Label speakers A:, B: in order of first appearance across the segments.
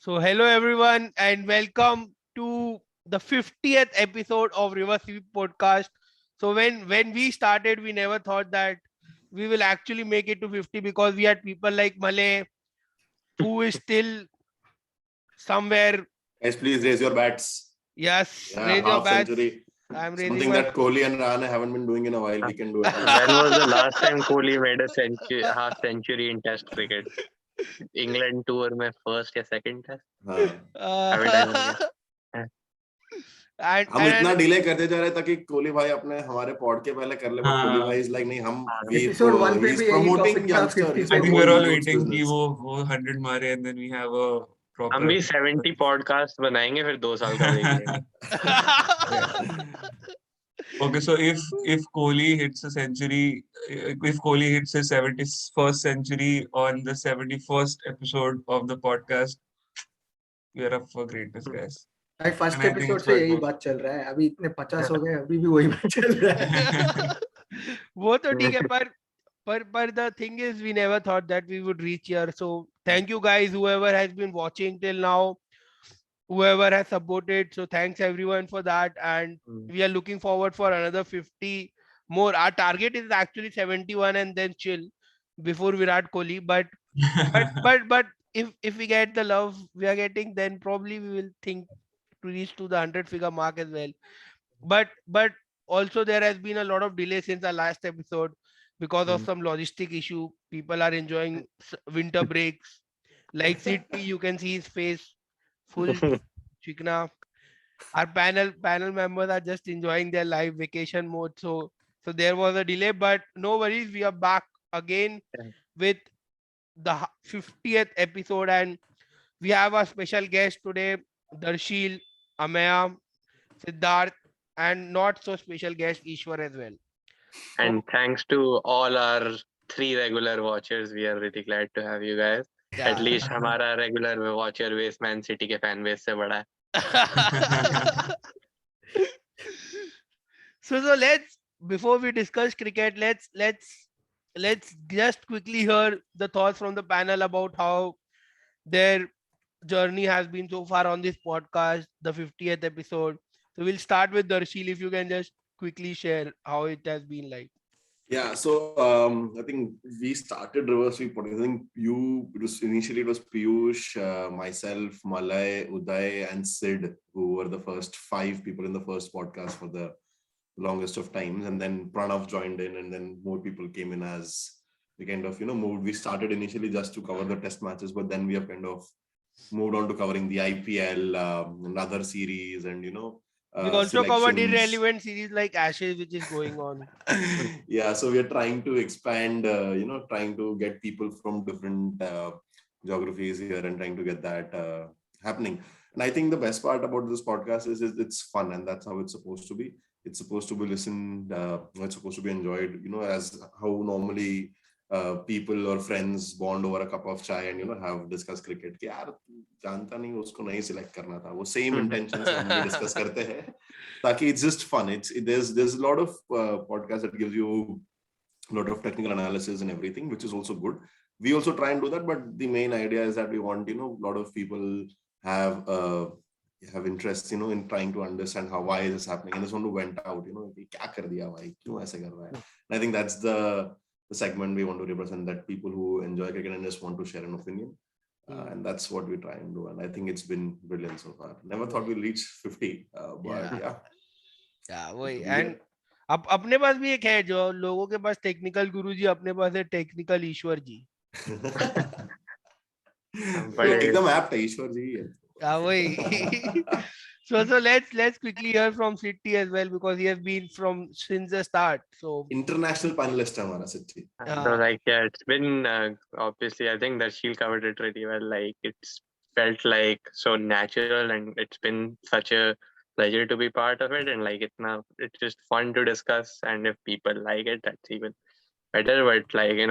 A: So, hello everyone, and welcome to the 50th episode of River Sweep Podcast. So, when we started, we never thought that we will actually make it to 50 because we had people like Malay who is still somewhere.
B: Guys, please raise your bats.
A: Yes,
B: Yeah,
A: raise your
B: half
A: bats.
B: century.
A: I'm raising
B: Something
A: my.
B: that Kohli and Rahane haven't been doing in a while. We can do it.
C: When was the last time Kohli made a half century in Test cricket? England tour में first या second test?
B: हाँ.
C: Every time again.
B: हम इतना delay करते जा रहे हैं ताकि कोहली भाई अपने हमारे पॉड के पहले कर ले, बट कोहली भाई इज लाइक नहीं, हम
D: एपिसोड 1 पे भी यही टॉपिक था, 50
E: I think we're all waiting कि वो 100 मारे and then we have a proper.
C: हम भी 70 podcast बनाएंगे फिर 2 साल का देखेंगे.
E: Okay, so if Kohli hits a century, if Kohli hits his 71st century on the 71st episode of the podcast, we are up for greatness, guys.
D: भाई first
E: And I think
D: episode
E: it's
D: से
E: quite
D: यही
E: good.
D: बात चल रहा है. अभी इतने 50 हो गए, अभी भी वही बात चल रहा है.
A: वो तो ठीक है, पर the thing is we never thought that we would reach here. So thank you guys, whoever has been watching till now, whoever has supported. So thanks everyone for that, and we are looking forward for another 50 more. Our target is actually 71 and then chill before Virat Kohli. But if we get the love we are getting, then probably we will think to reach to the 100-figure mark as well. But also there has been a lot of delay since our last episode because of some logistic issue. People are enjoying winter breaks. Like City, you can see his face full chikna. Our panel members are just enjoying their live vacation mode. So there was a delay, but no worries. We are back again with the 50th episode, and we have a special guest today, Darshil, Amaya, Siddharth, and not so special guest Ishwar as well.
C: And thanks to all our 3 regular watchers, we are really glad to have you guys. At least हमारा regular watcher base Man City के fan base से बड़ा है.
A: So let's, before we discuss cricket, let's just quickly hear the thoughts from the panel about how their journey has been so far on this podcast, the 50th episode. So we'll start with Darshil. If you can just quickly share how it has been like.
B: Yeah, so I think we started River Sweep Podcast. I think initially it was Piyush, myself, Malay, Uday, and Sid, who were the first 5 people in the first podcast for the longest of times, and then Pranav joined in, and then more people came in as we kind of moved. We started initially just to cover the test matches, but then we have kind of moved on to covering the IPL and other series, and
A: We also covered
B: selections.
A: irrelevant series like Ashes, which is going on.
B: Yeah, so we are trying to expand, trying to get people from different geographies here and trying to get that happening. And I think the best part about this podcast is it's fun, and that's how it's supposed to be. It's supposed to be listened, it's supposed to be enjoyed, as how normally people or friends bond over a cup of chai and have discuss cricket. कि यार जानता नहीं उसको नहीं select करना था, वो same intentions हम भी discuss करते हैं ताकि it's just fun. There's a lot of podcasts that gives you a lot of technical analysis and everything, which is also good. We also try and do that, but the main idea is that we want a lot of people have interest in trying to understand why is this happening, and this one who went out कि क्या कर दिया भाई, क्यों ऐसे कर रहा है. And I think that's the segment we want to represent, that people who enjoy cricket and just want to share an opinion, and that's what we try and do, and I think it's been brilliant so far. Never thought we'll reach 50, but yeah
A: वही. And अपने पास भी एक है जो लोगों के पास technical गुरुजी, अपने पास है टेक्निकल ईश्वर जी.
B: एकदम ऐप्ट है, ईश्वर जी है.
A: वही. So let's quickly hear from City as well, because he has been from since the start. So
B: international panelist है हमारा City.
C: So it's been obviously, I think that Darshil covered it really well. Like, it's felt like so natural, and it's been such a pleasure to be part of it. And like it's just fun to discuss, and if people like it, that's even better. But like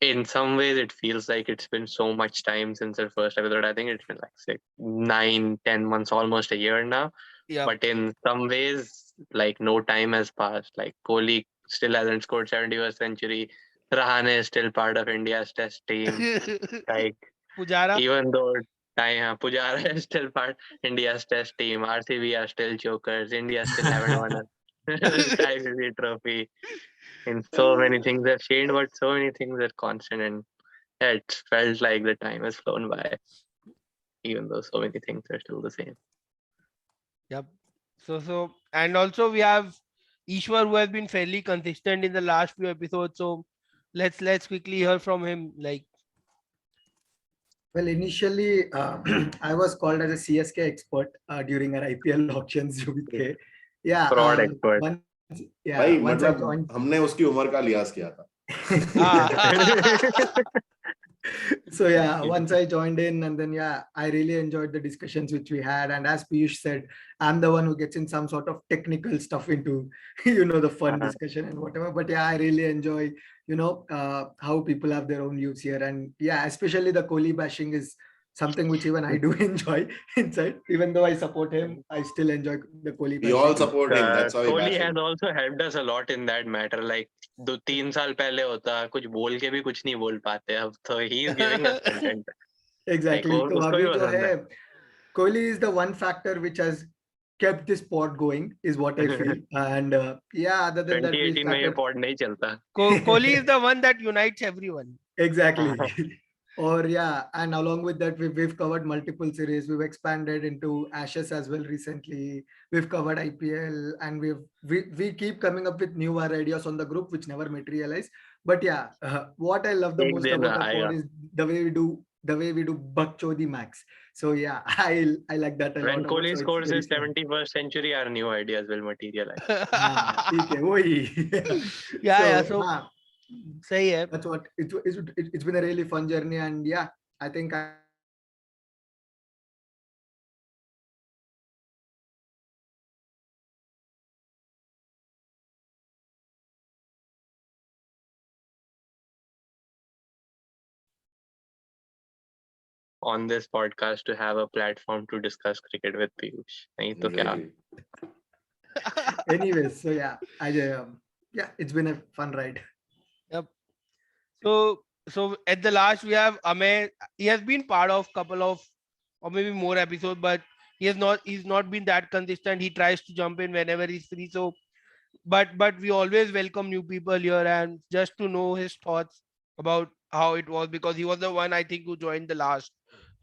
C: in some ways it feels like it's been so much time since the first episode. I think it's been like 9-10 months, almost a year now.
A: yeah.
C: But in some ways, like, no time has passed. Like, Kohli still hasn't scored 71st century. Rahane is still part of India's test team. Like,
A: Pujara.
C: even though time. Pujara is still part India's test team. RCB are still chokers. India still haven't won a ICC trophy. And so many things have changed, but so many things are constant. And it felt like the time has flown by, even though so many things are still the same.
A: Yep. So and also we have Ishwar, who has been fairly consistent in the last few episodes. So let's quickly hear from him. Like,
D: Well, initially, I was called as a CSK expert during our IPL auctions. UBK. Yeah.
C: Fraud expert.
B: भाई
D: Once I
B: मतलब
D: joined.
B: हमने उसकी उम्र का लिहाज किया था.
D: So yeah, once I joined in, and then yeah, I really enjoyed the discussions which we had. And as Piyush said, I'm the one who gets in some sort of technical stuff into the fun discussion and whatever. But yeah, I really enjoy how people have their own views here. And yeah, especially the Kohli bashing is something which even I do enjoy inside. Even though I support him, I still enjoy the Kohli
B: We
D: bashing.
B: all support him. That's why we
C: Kohli
B: bash
C: has
B: him.
C: also helped us a lot in that matter. Like 2-3 साल पहले होता कुछ बोल के भी कुछ नहीं बोल पाते अब तो he is giving us content.
D: Exactly.
C: Like,
D: तो
C: उसको
D: अभी
C: भी
D: जो
C: पसंद
D: है, Kohli is the one factor which has kept this pod going, is what I feel. And yeah, other than that, we
C: 2018 में ये
D: started.
C: pod नहीं चलता.
A: Kohli is the one that unites everyone.
D: Exactly. Or yeah, and along with that, we've covered multiple series. We've expanded into Ashes as well recently. We've covered IPL, and we keep coming up with newer ideas on the group which never materialize. But yeah, what I love the
C: एक
D: most
C: दिन
D: about our
C: आएगा.
D: pod is the way we do Bakchodi Max. So yeah, I like that a lot.
C: When
D: about,
C: Kohli
D: so it's
C: scores
D: very
C: his
D: fun.
C: 71st century, our new ideas will materialize.
D: हाँ, ठीक है, वही.
A: Yeah.
D: So,
A: So
D: हाँ,
A: सही है.
D: that's what it's been a really fun journey. And yeah, I think
C: On this podcast to have a platform to discuss cricket with Piyush. नहीं तो क्या?
B: Exactly.
D: anyways, so yeah, yeah, it's been a fun ride.
A: Yep. So at the last we have Amey. He has been part of couple of or maybe more episodes, but he's not been that consistent. He tries to jump in whenever he's free. So but we always welcome new people here and just to know his thoughts about how it was, because he was the one I think who joined the last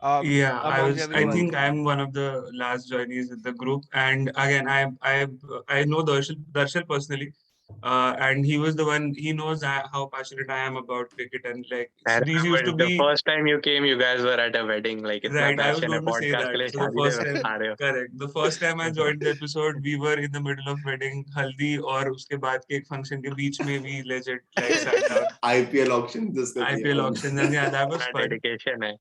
E: Yeah,
A: amongst
E: I
A: everyone.
E: think I'm one of the last joinees in the group, and again, I know Darshal personally, and he was the one. He knows how passionate I am about cricket, and like
C: I
E: these used to
C: remember the
E: be
C: first time you came, you guys were at a wedding. Like इतना
E: right. I was
C: passion है
E: going to say
C: podcast के
E: that.
C: लिए
E: So the
C: शादी
E: first
C: में
E: time,
C: बता रहे हो.
E: correct. The first time I joined the episode, we were in the middle of wedding haldi, और उसके बाद के एक function के बीच में we legit like sat down.
B: IPL auction जिसका किया
E: IPL
B: हमने.
E: auctions, and yeah, that was
C: इतना
E: fun.
C: dedication है.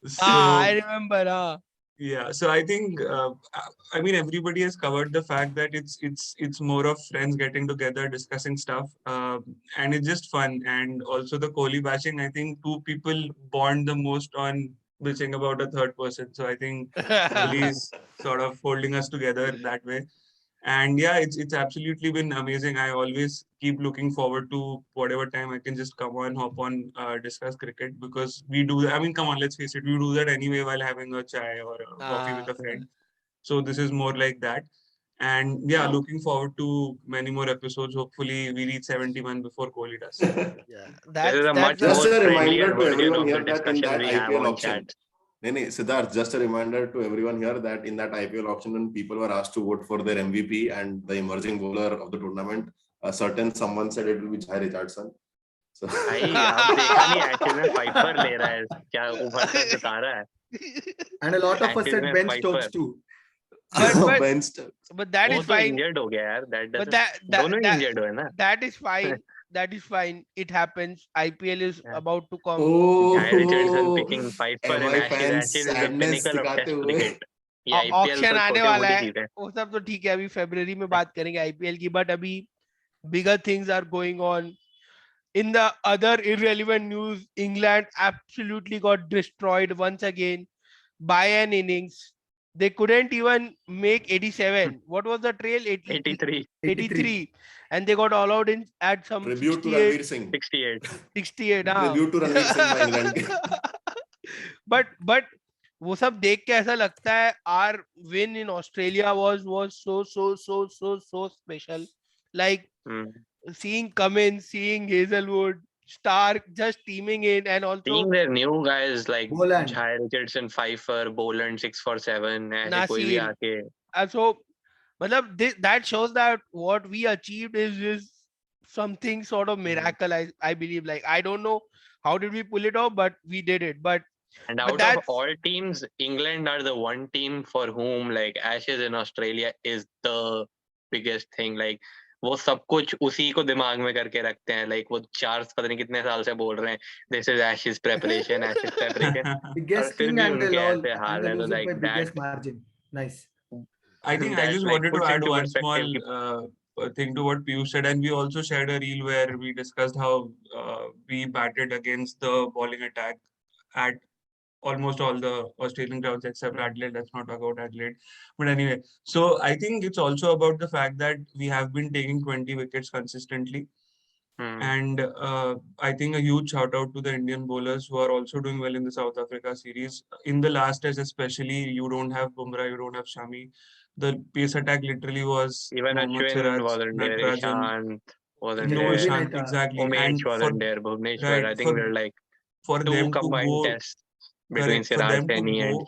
E: So
A: I remember.
E: yeah, so I think I mean everybody has covered the fact that it's more of friends getting together, discussing stuff, and it's just fun. And also the Kohli bashing, I think two people bond the most on bitching about a third person. So I think Kohli is sort of holding us together that way. And yeah, it's absolutely been amazing. I always keep looking forward to whatever time I can just come on, hop on, discuss cricket, because we do that. I mean, come on, let's face it, we do that anyway while having a chai or a coffee with a friend. So this is more like that. And yeah, looking forward to many more episodes. Hopefully we reach 71 before Kohli does.
A: Yeah,
C: This is a much
B: Just
C: more
B: a
C: friendlier
B: reminder to
C: version
B: everyone
C: of the
B: here that in
C: discussion
B: that
C: we have
B: IPL
C: on
B: auction,
C: chat.
B: Siddharth, just a reminder to everyone here that in that IPL auction, when people were asked to vote for their MVP and the emerging bowler of the tournament, a certain someone said it will be Jai Richardson. So
C: भाई आप देखा नहीं actual में फाइपर ले रहा है क्या उभर कर बता रहा है.
D: And a lot of us
C: Actually,
D: said
C: मैं
D: Ben
C: Piper.
D: Stokes too.
A: but
B: Ben Stokes.
A: that
C: वो
A: is
C: तो
A: fine.
C: इंजर्ड हो गया यार. That
A: But
C: doesn't. दोनों ही इंजर्ड हुए ना.
A: that is fine. That is fine. It happens. IPL is
C: Yeah.
A: about to come.
C: Jai Richardson
B: Oh,
C: picking Piper in
B: MI
C: Ashes.
B: fans
C: Ashes is the
B: sadness
C: pinnacle of
B: दिखाते
C: Test
B: हुए.
C: cricket. ये IPL
A: auction
C: तो
A: आने
C: छोटी
A: वाला
C: मोटी
A: है,
C: चीज है.
A: वो सब तो ठीक है, अभी फरवरी में बात करेंगे आईपीएल की, बट अभी bigger things are going on. In the other irrelevant news, England absolutely got destroyed once again by an innings. They couldn't even make 87. What was the trail?
C: 83,
A: 83. And they got all out in at some
B: Tribute to
A: 68.
B: Ranveer Singh.
C: 68.
A: 68.
B: Tribute to Ranveer Singh by England.
A: but वो सब देख के ऐसा लगता है our win in Australia was so special. Like
C: Hmm.
A: seeing Cummins, seeing Hazelwood, Stark just teaming in, and also
C: Seeing their new guys like
D: Boland.
C: Jai Richardson, Pfeiffer, Boland, 647, ऐसे कोई भी
A: Nasir.
C: आके
A: So that shows that what we achieved is something sort of miracle. I believe. Like I don't know how did we pull it off, but we did it. But
C: And out of
A: that's
C: all teams, England are the one team for whom like Ashes in Australia is the biggest thing. Like वो सब कुछ उसी को दिमाग में करके रखते हैं. Like वो चार्ल्स पता नहीं कितने साल से बोल रहे हैं. This is Ashes preparation, Ashes preparation. और
D: Biggest
C: फिर
D: thing,
C: भी
D: and
C: उनके
D: they'll
C: ऐसे हाल है. तो
D: lose it by
C: like that,
D: biggest margin. Nice.
E: I think I
C: that
E: just
C: like
E: wanted to
C: puts
E: add
C: into
E: one
C: perspective.
E: small thing to what Piyush said, and we also shared a reel where we discussed how we batted against the bowling attack at almost all the Australian grounds except Adelaide. Let's not talk about Adelaide. But anyway, so I think it's also about the fact that we have been taking 20 wickets consistently. And I think a huge shout out to the Indian bowlers who are also doing well in the South Africa series. In the last test, especially, you don't have Bumrah, you don't have Shami. The pace attack literally was
C: Even
E: Mohammad
C: Ashwin
E: Siraj,
C: wasn't there.
E: Natarajan.
C: Ishant wasn't
E: No,
C: there.
E: Ishant, exactly.
C: Umesh
E: And
C: wasn't there. Bhuvneshwar. I
E: right,
C: think they're like
E: for
C: two
E: them to
C: combined
E: go,
C: tests between
E: correct, for
C: Siraj,
E: them to
C: Saini, and
E: go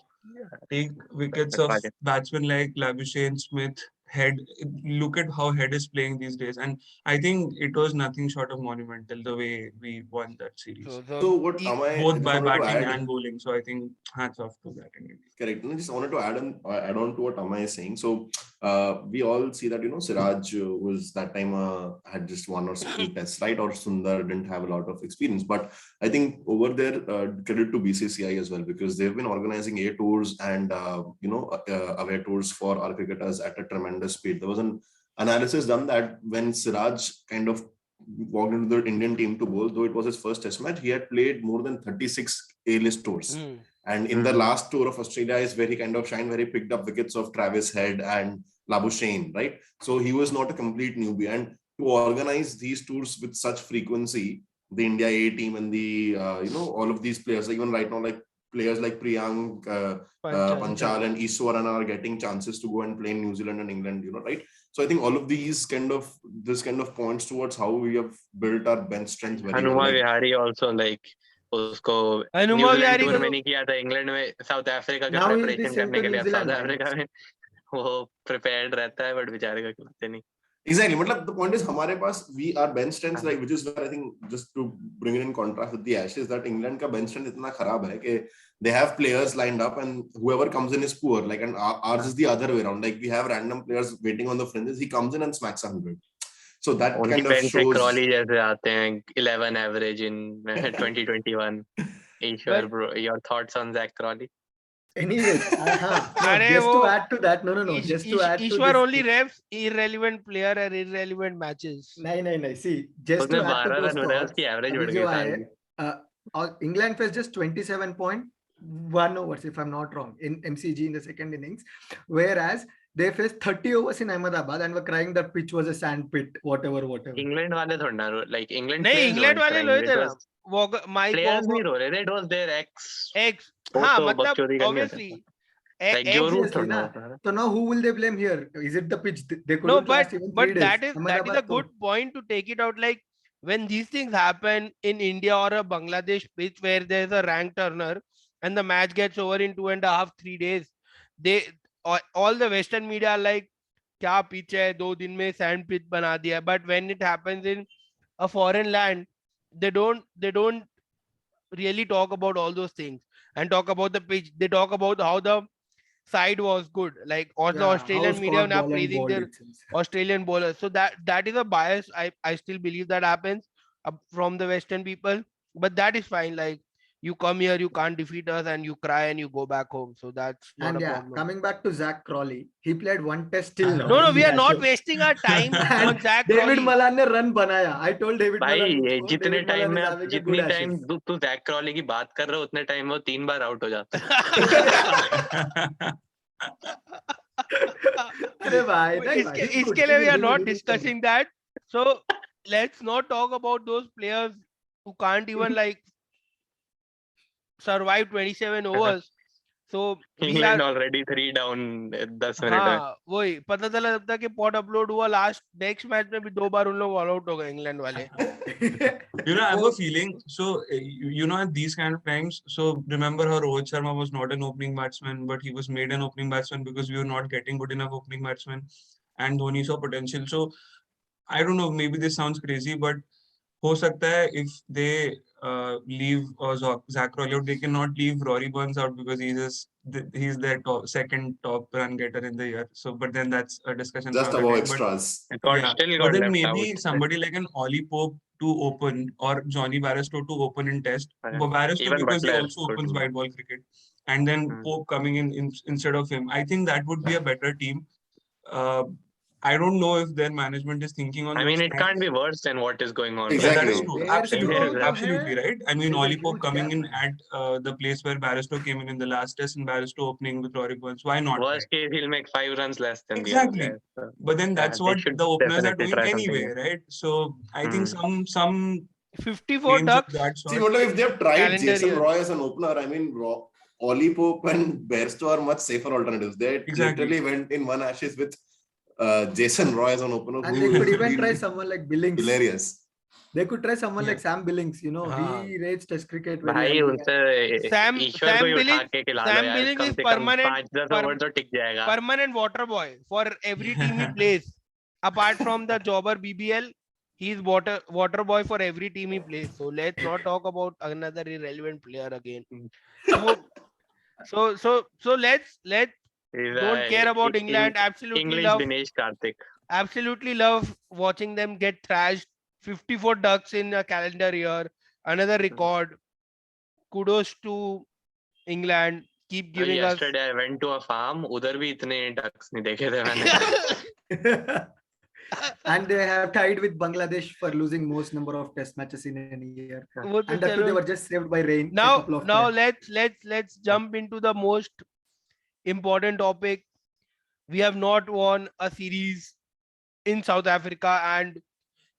E: take wickets of
C: Natarajan.
E: batsmen like Labuschagne, Smith, Head. Look at how Head is playing these days, and I think it was nothing short of monumental the way we won that series,
B: So what am I
E: both
B: just
E: by
B: wanted to
E: batting
B: add?
E: and bowling. So I think hats off to batting.
B: Correct. And I just wanted to add on to what Amay is saying. So we all see that Siraj was that time had just 1 or 2 tests, right? Or Sundar didn't have a lot of experience. But I think over there, credit to BCCI as well, because they've been organizing A tours and away tours for our cricketers at a tremendous speed. There was an analysis done that when Siraj kind of walked into the Indian team to bowl, though it was his first test match, he had played more than 36 A-list tours. And in the last tour of Australia is where he kind of shined, where he picked up wickets of Travis Head and Labuschagne, right? So he was not a complete newbie. And to organize these tours with such frequency, the India A team and the, all of these players, even right now, like players like Priyank, Panchal and Iswaran are getting chances to go and play in New Zealand and England, right? So I think all of this kind of points towards how we have built our bench strength very well.
C: Hanuma Vihari also like उसको
A: Hanuma
C: New Zealand
A: Vihari
C: tour
A: को
C: में
A: तो
C: नहीं किया था, England में south Africa का
D: Now he'll be
C: preparation
D: sent
C: करने
D: to
C: के
D: New
C: लिए
D: Zealand,
C: south
D: I
C: Africa
D: guess.
C: में वो प्रिपेयर्ड रहता है बट बेचारे का खिलाते नहीं.
B: Exactly. But the point is, हमारे पास our bench strength, like, which is where I think, just to bring it in contrast with the Ashes, that England का bench strength इतना खराब है कि they have players lined up and whoever comes in is poor. Like, and ours is the other way around. Like, we have random players waiting on the fringes. He comes in and smacks 100. So that
C: उनकी
B: kind of
C: bench पे
B: shows.
C: Crawley जैसे आते हैं 11 average in 2021. Ishwar bro, your thoughts on Zach Crawley?
D: Anyways,
A: अरे
D: just
A: वो
D: to add to that, no, just to add to
A: Ishwar
D: this.
A: only refs irrelevant player and irrelevant matches.
D: नहीं. See, just
C: उसने
D: to add to
C: 12
D: those
C: run बनाए,
D: thoughts,
C: उसकी average
D: अभी
C: बढ़
D: जो
C: गई
D: आए,
C: साल की.
D: England faced just 27.1 overs, if I'm not wrong, in MCG in the second innings, whereas they faced 30 overs in Ahmedabad and were crying that pitch was a sand pit, whatever.
C: England वाले थोड़ा ना like England
A: नहीं
C: players
A: England
C: weren't
A: वाले
C: crying.
A: रोए
C: It
A: थे ना
C: was
A: mic
C: players नहीं रो रहे थे, it was their ex. वो
A: हाँ
C: तो
A: मतलब
C: बकचोदी करने थे.
A: obviously
C: Like जो रूट
D: Obviously,
C: थोड़ा
D: na.
C: होता है.
D: So now who will they blame here? Is it the pitch? They couldn't
A: no
D: last even 3
A: but
D: days.
A: that is a
D: Ahmedabad
A: good point to take it out. Like when these things happen in India or a Bangladesh pitch where there's a rank turner and the match gets over in 2.5-3 days, they all the Western media are like क्या pitch है 2 दिन में sand pitch बना दिया. But when it happens in a foreign land, they don't really talk about all those things and talk about the pitch. They talk about how the side was good. Like all the
D: how
A: Australian media
D: Scott
A: now
D: Boland
A: praising
D: bowled
A: their
D: it seems.
A: Australian bowlers. So that is a bias. I still believe that happens from the Western people, but that is fine. Like you come here, you can't defeat us, and you cry and you go back home. So that's not
D: And
A: a
D: yeah,
A: problem.
D: coming back to Zach Crawley, he played 1 test till now.
A: No,
D: in
A: we
D: the
A: are not
D: Ashes.
A: wasting our time
D: And
A: on Zach
D: David
A: Crawley.
D: Malan ने run बनाया. I told David
C: भाई
D: Malan
C: ये
D: उसको,
C: जितने
D: David
C: time
D: Malan
C: में
D: is
C: आप
D: having a
C: जितनी
D: good
C: time
D: Ashes.
C: तू जैक क्रॉली की बात कर रहे हो उतने टाइम में वो 3 बार आउट हो जाता है.
D: अरे भाई नहीं भाई, he's good.
A: इसके लिए we are
D: He will
A: not
D: come
A: discussing that. So let's not talk about those players who can't even like survive 27 overs. So we
C: England
A: are
C: already 3 down 10 minute में.
A: हाँ वही पता चला जब तक कि पॉड अपलोड हुआ लास्ट नेक्स्ट मैच में भी 2 बार उन लोग ऑल आउट हो गए इंग्लैंड वाले.
E: You know, I have a feeling. So, you know, at these kind of times, so remember how Rohit Sharma was not an opening batsman, but he was made an opening batsman because we were not getting good enough opening batsmen, and Dhoni saw potential. So, I don't know, maybe this sounds crazy, but हो सकता है if they leave Zach Rowley out, they cannot leave Rory Burns out because he's their second top run getter in the year. So, but then that's a discussion
B: Just
E: for
B: above
E: another time.
B: extras.
E: Yeah,
C: Still
E: but
C: got
E: then
C: left
E: maybe
C: out.
E: somebody like an Ollie Pope to open or Johnny Barristow to open in Test.
C: Yeah.
E: But Barristow
C: Even
E: because he
C: Butler
E: also
C: could
E: opens
C: do.
E: white ball cricket, and then Pope coming in instead of him. I think that would be a better team. I don't know if their management is thinking on
C: I
E: those
C: mean, it
E: lines.
C: can't be worse than what is going on.
E: Yeah, that is
B: Exactly.
E: true.
D: Their
E: Absolutely,
C: score
E: absolutely
D: to
E: right. I mean,
D: there's a
E: Ollie Pope
D: huge
E: coming
D: gap,
E: in
D: man.
E: at the place where Barristow came in the last test, and Barristow opening with Rory Burns. Why not?
C: Worst
E: Right?
C: case, he'll make 5 runs less than
E: Exactly.
C: the other guy. So,
E: But then that's
C: they
E: what
C: should
E: the openers are
C: definitely
E: doing
C: try something
E: anyway,
C: else.
E: right? So I think some
A: 54
E: games of
A: ducks
E: that
B: See,
E: sort.
B: if they have tried
A: Calendar
B: Jason
A: year.
B: Roy as an opener, I mean, Ollie Pope and Bairstow are much safer alternatives. They
E: Exactly.
B: literally went in one Ashes with Jason Roy as an opener.
D: And
B: who
D: they could
B: has
D: even
B: been
D: try someone like Billings.
B: hilarious.
D: They could try someone
E: Yeah.
D: like Sam Billings. You know,
A: हाँ.
D: he rates Test cricket very
C: भाई
D: highly.
C: उनसे
A: Sam
C: ईश्वर को ही उठा
A: Billings
C: के खिला लो
A: Sam
C: यार,
A: Billings
C: come
A: is
C: से कम
A: permanent
C: 5-10 over तो टिक जाएगा.
A: permanent water boy for every team he plays. Apart from the jobber BBL, he's water boy for every team he plays. So let's not talk about another irrelevant player again. So let's
C: He's
A: don't care about
C: a
A: England. Absolutely
C: English
A: love
C: Dinesh Karthik.
A: absolutely love watching them get thrashed. 54 ducks in a calendar year, another record. Kudos to England. Keep giving us.
C: Yesterday I went to a farm. उधर भी इतने ducks नहीं देखे थे मैंने.
D: And they have tied with Bangladesh for losing most number of Test matches in a year.
A: वो तो
D: And that too, they
A: चलो.
D: were just saved by rain. a
A: Now
D: couple of
A: now
D: times.
A: let's jump into the most important topic. We have not won a series in South Africa and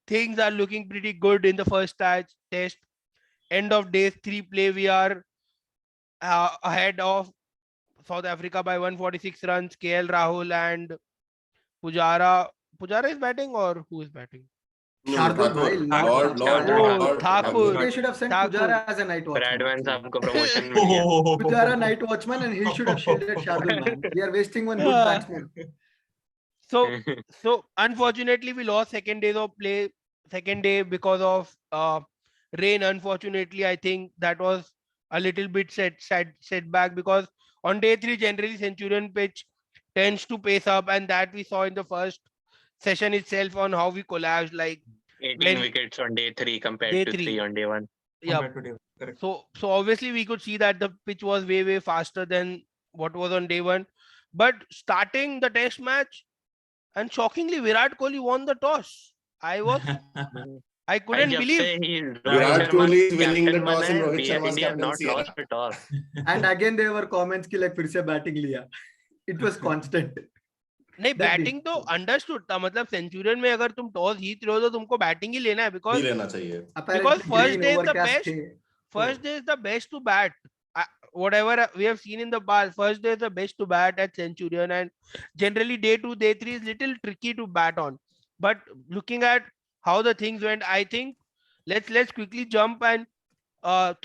A: things are looking pretty good in the first test. End of day 3 play, we are ahead of South Africa by 146 runs. KL Rahul and Pujara is batting or who is batting?
B: No,
D: Shardul,
B: Thakur.
D: bhai,
B: Lord
A: Thakur.
D: They should have sent
A: Thakur.
D: Pujara as a night watchman.
C: Bradman
D: actually.
C: साहब को promotion मिल गया.
D: Pujara night watchman, and he should have shielded Shardul, man. We are wasting one good
A: Yeah.
D: batsman.
A: So unfortunately we lost second day because of rain. Unfortunately, I think that was a little bit setback because on day 3 generally Centurion pitch tends to pace up, and that we saw in the first session itself on how we collapsed. Like
C: 18 wickets on day 3 compared
A: Day
C: to
A: 3.
C: 3 on day 1.
A: yeah,
E: Correct.
A: so obviously we could see that the pitch was way faster than what was on day 1. But starting the test match, and shockingly Virat Kohli won the toss. I couldn't
C: जब
A: believe.
C: से he
B: Virat Kohli is winning the
C: captain
B: toss in
C: बना है,
B: Rohit
C: we have
B: Sharma's
C: India have not
B: captaincy.
C: lost a toss.
D: And again, there were comments ki like फिर से batting लिया. It was constant.
A: नहीं
D: That
A: batting तो understood था, मतलब Centurion में अगर तुम टॉस जीत रहे हो तो तुमको बैटिंग ही लेना है
B: नहीं
A: बिकॉज
B: लेना चाहिए.
D: Apparently,
A: first
D: green
A: day is the
D: overcast
A: best.
D: थे.
A: first day is the best to bat. Whatever we have seen in the past, first day is the best to bat at Centurion, and generally day 2 day 3 is little tricky to bat on. But looking at how the things went, I think let's quickly jump and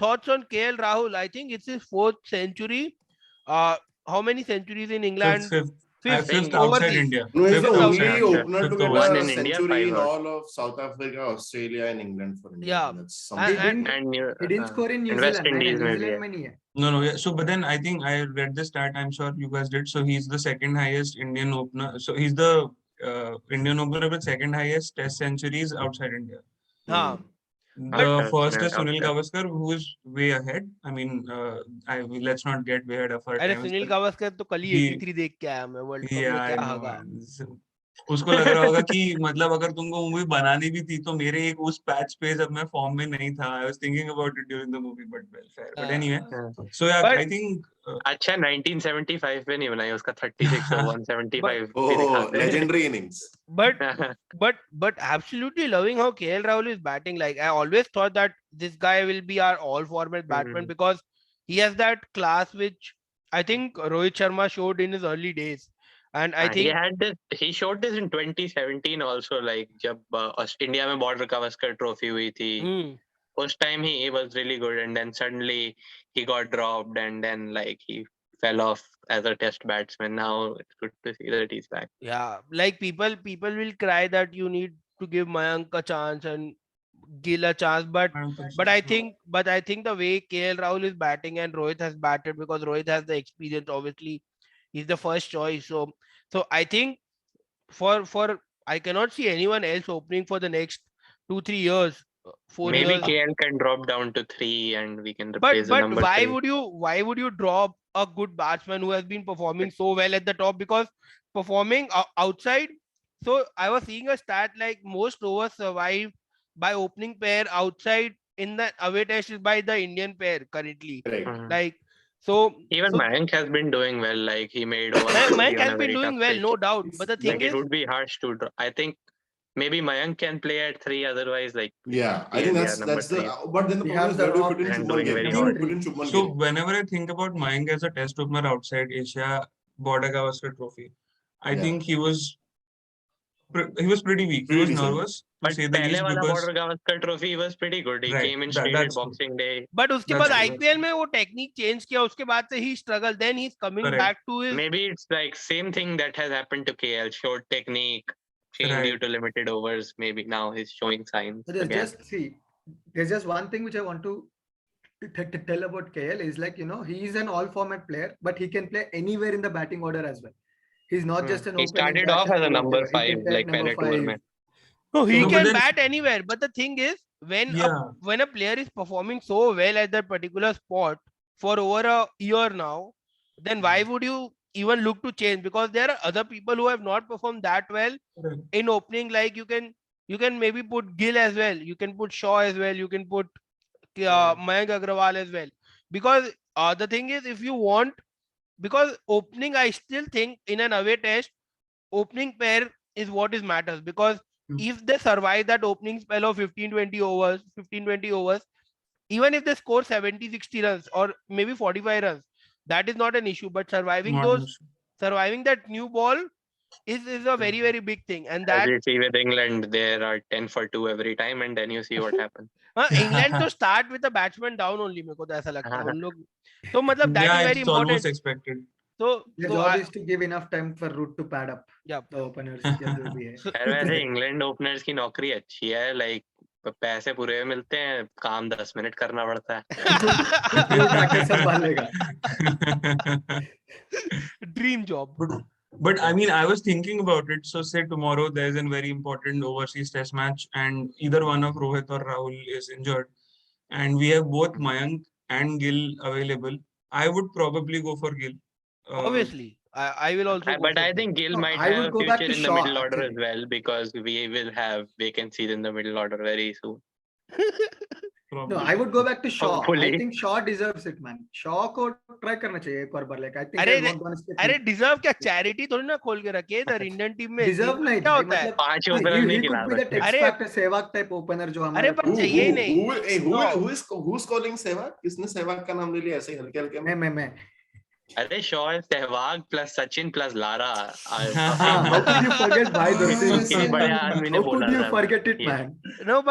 A: thoughts on KL Rahul. I think it's his 4th century. How many centuries in England?
E: Fifth
A: overseas.
E: outside India.
B: No, he's the
E: Fifth
B: only
E: outside.
B: opener to
E: Fifth
B: get
C: One
B: a
C: in India,
B: century in
C: 5
B: all of South Africa, Australia, and England for India.
A: Yeah.
B: That's
D: He
B: something.
D: didn't,
C: And
D: he didn't score in New
C: West
D: Zealand.
C: Indies
D: New
C: में भी
D: Zealand
C: है.
D: में नहीं है.
E: No, yeah. So, but then I think I read the stat. I'm sure you guys did. So he's the second highest Indian opener. So he's the Indian opener with second highest Test centuries outside India.
A: हाँ.
E: The first is Sunil
C: outside.
E: Gavaskar, who is way ahead. I mean, let's not get way ahead of our
A: अरे
E: time.
A: Sunil Gavaskar तो कल ही
E: He-
A: 83 देख के आया मैं world cup
E: Yeah,
A: में,
E: I
A: क्या
E: know.
A: होगा.
E: उसको लग रहा होगा कि मतलब अगर तुमको मूवी बनानी भी थी तो मेरे एक उस पैच पे जब मैं फॉर्म में नहीं था, I was thinking about it during the movie, but well, fair. But anyway, so yeah,
A: But-
E: I think
C: अच्छा 1975 में नहीं बनाई उसका 36 और 175 भी
B: Oh,
C: दिखाते हैं.
B: legendary innings.
A: But absolutely loving how KL Rahul is batting. Like I always thought that this guy will be our all format batsman
C: Mhm.
A: because he has that class which I think Rohit Sharma showed in his early days, and I
C: he
A: think
C: had this. He showed this in 2017 also, like जब India में Border Gavaskar Trophy हुई थी.
A: hmm,
C: First time he was really good, and then suddenly he got dropped, and then like he fell off as a test batsman. Now it's good to see that he's back.
A: yeah, like people will cry that you need to give Mayank a chance and Gill a chance, but I think the way KL Rahul is batting and Rohit has batted, because Rohit has the experience. Obviously, he's the first choice. So I think for I cannot see anyone else opening for the next 2-3 years, 4 years.
C: Maybe KL can drop down to 3, and we can
A: But
C: replace the number
A: why
C: 3.
A: would you drop a good batsman who has been performing so well at the top? Because performing outside, so I was seeing a stat like most overs survived by opening pair outside in the away test is by the Indian pair currently.
B: Correct.
C: Mhm.
A: Like so,
C: Even
A: so
C: Mayank has been doing well. Like he made over 150
A: Mayank
C: on
A: has
C: a
A: been
C: very
A: doing
C: tough
A: well,
C: pitch.
A: no doubt. But the thing
C: Like it
A: is,
C: would be harsh to drop. I think maybe Mayank can play at 3. Otherwise, like
B: Yeah, I
C: Yeah,
B: think
C: yeah,
B: that's
C: number
B: the.
C: three.
B: But then the
D: We
B: problem
D: have
B: is
D: the
B: where do you
D: Rock
B: put in
C: and
B: Shubman
C: doing
B: Gill?
C: very
B: Where do you
D: hot.
B: put in Shubman
E: So
B: Gill?
E: whenever I think about Mayank as a test opener outside Asia Border Gavaskar Trophy, I
B: Yeah.
E: think he was pretty weak. He
B: Pretty
E: was
B: decent.
E: nervous to
C: but
E: say the
C: pehle
E: least
C: wala
E: because
C: Border Gavaskar Trophy was pretty good. He
E: right
C: came in straight at
E: that's true.
C: Boxing Day.
A: but उसके
E: That's
A: बाद
E: true.
A: IPL में वो technique change किया, उसके बाद से ही struggle, then he's coming
E: Correct.
A: back to his
C: Maybe it's like same thing that has happened to KL. Short technique, changed due
E: Right.
C: to limited overs. Maybe now he's showing signs
D: So there's
C: again.
D: just see, there's just one thing which I want to tell about KL is like, you know, he's an all format player, but he can play anywhere in the batting order as well. He's not just an
C: He
D: opening
C: started off
D: batsman
C: as a
D: or
C: number
D: whatever. He
C: 5,
D: can play
C: like
D: at number
C: pehle tour
D: 5.
C: mein.
A: No, he
E: No, but
A: can
E: then-
A: bat anywhere. But the thing is,
E: Yeah.
A: when a player is performing so well at that particular spot for over a year now, then why would you even look to change? Because there are other people who have not performed that well
E: Correct.
A: in opening. Like you can maybe put Gill as well. You can put Shaw as well. You can put Mayank Agrawal as well. Because the thing is, if you want, because opening, I still think in an away test, opening pair is what is matters, because if they survive that opening spell of 15-20 overs, even if they score 70-60 runs or maybe 45 runs, that is not an issue. But surviving
E: Not an issue.
A: surviving that new ball is a very, very big thing. And
C: As
A: that
C: you see with England, there are 10 for 2 every time, and then you see what happens.
A: England to start with the batsman down only, मेरे को तो ऐसा लगता है उन लोग, तो मतलब that
E: Yeah,
A: is very
E: it's almost
A: important.
E: expected.
D: The
A: So
D: job is to give enough time for Root to pad up
A: yeah.
D: the openers. या जो भी है.
C: यार वैसे इंग्लैंड ओपनर्स की नौकरी अच्छी है. लाइक पैसे पूरे मिलते हैं, काम 10 मिनट करना पड़ता है.
D: कोई उठा के संभालेगा.
A: Dream job.
E: But I mean, I was thinking about it. So say tomorrow there's a very important overseas test match and either one of Rohit or Rahul is injured and we have both Mayank and Gill available. I would probably go for Gill.
A: Obviously, I will also.
C: But I think Gill
D: No,
C: might
D: I would
C: have a
D: go back
C: future
D: to
C: in the
D: Shaw,
C: middle order as
D: actually.
C: well, because we will have vacancies in the middle order very soon.
D: No, I would go back to Shaw.
C: Hopefully.
D: I think Shaw deserves it, man. Shaw को try करना चाहिए एक और बार. Like I think
A: अरे
D: they're not gonna skip
A: अरे
D: him.
A: Deserve क्या, charity थोड़ी ना खोल के रखे इधर इंडियन टीम में.
D: Deserve नहीं
A: क्या
D: भाई,
A: होता है?
D: मतलब
C: 5
D: he
C: ओवर नहीं
D: could
C: खिला
D: be that
C: सकते.
D: X
A: अरे-
D: factor सहवाग type opener जो हमारे
A: अरे पर
D: पास.
A: चाहिए ही नहीं.
B: Who's calling Sehwag? किसने सहवाग का नाम ले लिया ऐसे ही हल्के हल्के में?
D: मैं.
C: अरे Shaw Sehwag plus Sachin plus Lara.
D: How could you forget भाई those things?
C: किसी बड़े आदमी ने
D: How
C: बोला
D: could you
C: था.
D: forget it,
C: Yeah.
D: man?
A: No,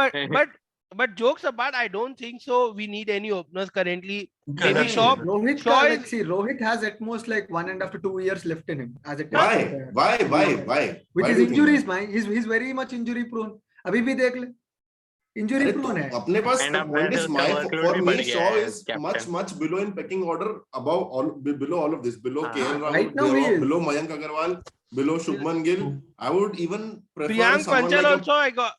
A: but jokes apart, I don't think so. We need any openers currently. Maybe
E: Correct.
A: Shaw.
D: Rohit
A: Shaw
D: का,
A: is-
D: like, see, Rohit has at most like 1.5 to 2 years left in him as a test player.
B: Why?
D: Which
B: Why
D: is
B: do you think
D: injuries,
B: that?
D: man. He's very much injury prone. अभी भी देख ले, injury
B: अरे तो
D: prone है.
B: अपने पास
C: And
B: the
C: अब
B: point is
C: उसका
B: my
C: workload
B: for
C: भी
B: me
C: बढ़ गया
B: Shaw
C: है,
B: is
C: captain.
B: much below in pecking order below all of this, below KL Rahul,
D: Right now he is.
B: below Mayank Agarwal, below Shubman Gill. I would even prefer
A: Priyank
B: someone
A: Panchal
B: like
A: also I got.